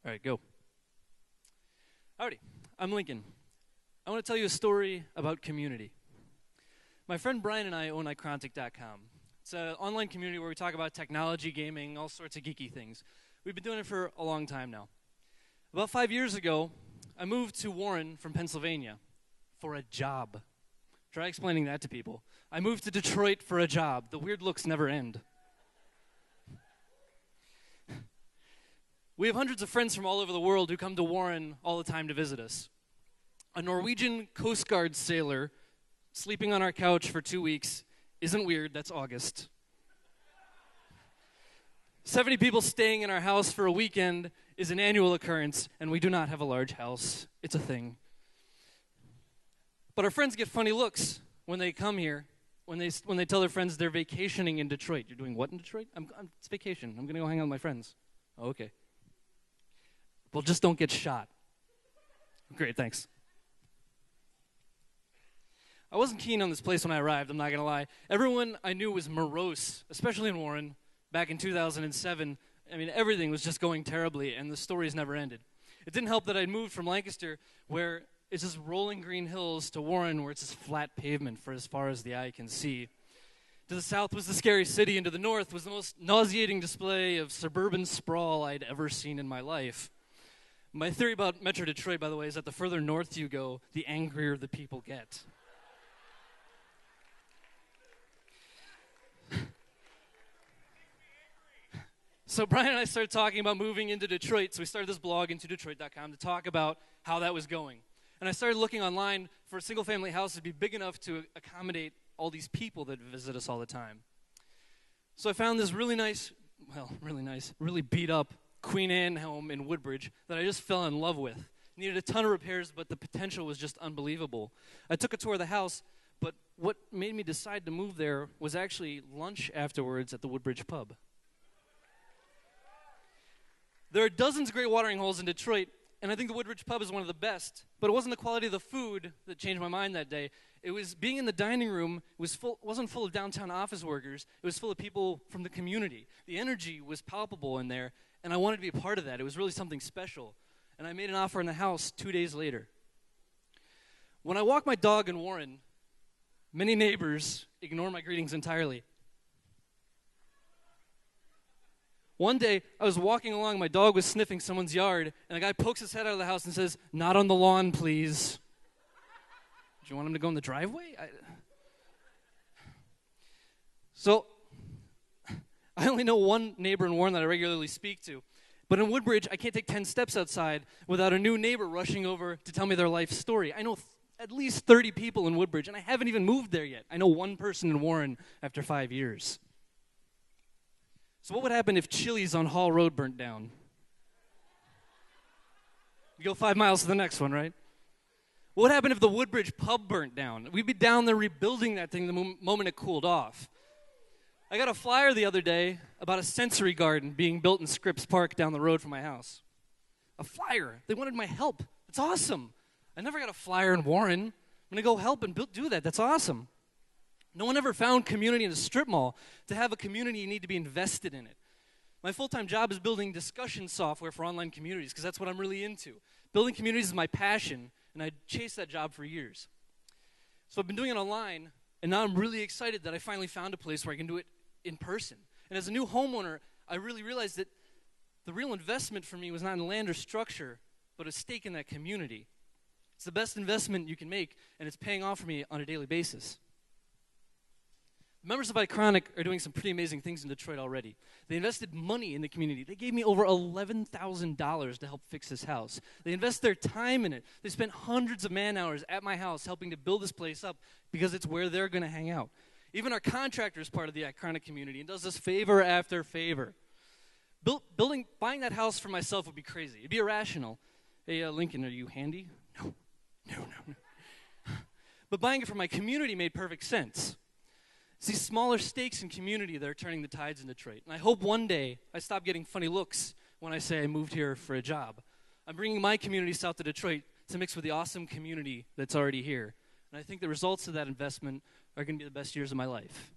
All right, go. Howdy, I'm Lincoln. I want to tell you a story about community. My friend Brian and I own iCrontic.com. It's an online community where we talk about technology, gaming, all sorts of geeky things. We've been doing it for a long time now. About 5 years ago, I moved to Warren from Pennsylvania for a job. Try explaining that to people. I moved to Detroit for a job. The weird looks never end. We have hundreds of friends from all over the world who come to Warren all the time to visit us. A Norwegian Coast Guard sailor sleeping on our couch for 2 weeks isn't weird, that's August. 70 people staying in our house for a weekend is an annual occurrence, and we do not have a large house. It's a thing. But our friends get funny looks when they come here, when they tell their friends they're vacationing in Detroit. You're doing what in Detroit? It's vacation. I'm going to go hang out with my friends. Oh, okay. Well, just don't get shot. Great, thanks. I wasn't keen on this place when I arrived, I'm not going to lie. Everyone I knew was morose, especially in Warren, back in 2007. I mean, everything was just going terribly, and the stories never ended. It didn't help that I'd moved from Lancaster, where it's just rolling green hills, to Warren, where it's just flat pavement for as far as the eye can see. To the south was the scary city, and to the north was the most nauseating display of suburban sprawl I'd ever seen in my life. My theory about Metro Detroit, by the way, is that the further north you go, the angrier the people get. So Brian and I started talking about moving into Detroit, so we started this blog, intodetroit.com, to talk about how that was going. And I started looking online for a single-family house to be big enough to accommodate all these people that visit us all the time. So I found this really beat-up Queen Anne home in Woodbridge that I just fell in love with. Needed a ton of repairs, but the potential was just unbelievable. I took a tour of the house, but what made me decide to move there was actually lunch afterwards at the Woodbridge pub. There are dozens of great watering holes in Detroit, and I think the Woodbridge pub is one of the best, but it wasn't the quality of the food that changed my mind that day. It was being in the dining room. Wasn't full of downtown office workers. It was full of people from the community. The energy was palpable in there, and I wanted to be a part of that. It was really something special. And I made an offer on the house 2 days later. When I walk my dog in Warren, many neighbors ignore my greetings entirely. One day, I was walking along, my dog was sniffing someone's yard, and a guy pokes his head out of the house and says, "Not on the lawn, please." Do you want him to go in the driveway? So, I only know one neighbor in Warren that I regularly speak to. But in Woodbridge, I can't take 10 steps outside without a new neighbor rushing over to tell me their life story. I know at least 30 people in Woodbridge, and I haven't even moved there yet. I know one person in Warren after 5 years. So what would happen if Chili's on Hall Road burnt down? You go 5 miles to the next one, right? What would happen if the Woodbridge pub burnt down? We'd be down there rebuilding that thing the moment it cooled off. I got a flyer the other day about a sensory garden being built in Scripps Park down the road from my house. A flyer. They wanted my help. That's awesome. I never got a flyer in Warren. I'm going to go help and do that. That's awesome. No one ever found community in a strip mall. To have a community, you need to be invested in it. My full-time job is building discussion software for online communities because that's what I'm really into. Building communities is my passion, and I chased that job for years. So I've been doing it online, and now I'm really excited that I finally found a place where I can do it in person. And as a new homeowner, I really realized that the real investment for me was not in land or structure, but a stake in that community. It's the best investment you can make, and it's paying off for me on a daily basis. Members of Iconic are doing some pretty amazing things in Detroit already. They invested money in the community. They gave me over $11,000 to help fix this house. They invest their time in it. They spent hundreds of man-hours at my house helping to build this place up because it's where they're going to hang out. Even our contractor is part of the Iconic community and does us favor after favor. Buying that house for myself would be crazy. It'd be irrational. Hey, Lincoln, are you handy? No. But buying it for my community made perfect sense. It's these smaller stakes in community that are turning the tides in Detroit. And I hope one day I stop getting funny looks when I say I moved here for a job. I'm bringing my community south to Detroit to mix with the awesome community that's already here. And I think the results of that investment are going to be the best years of my life.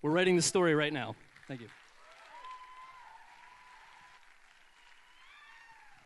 We're writing the story right now. Thank you.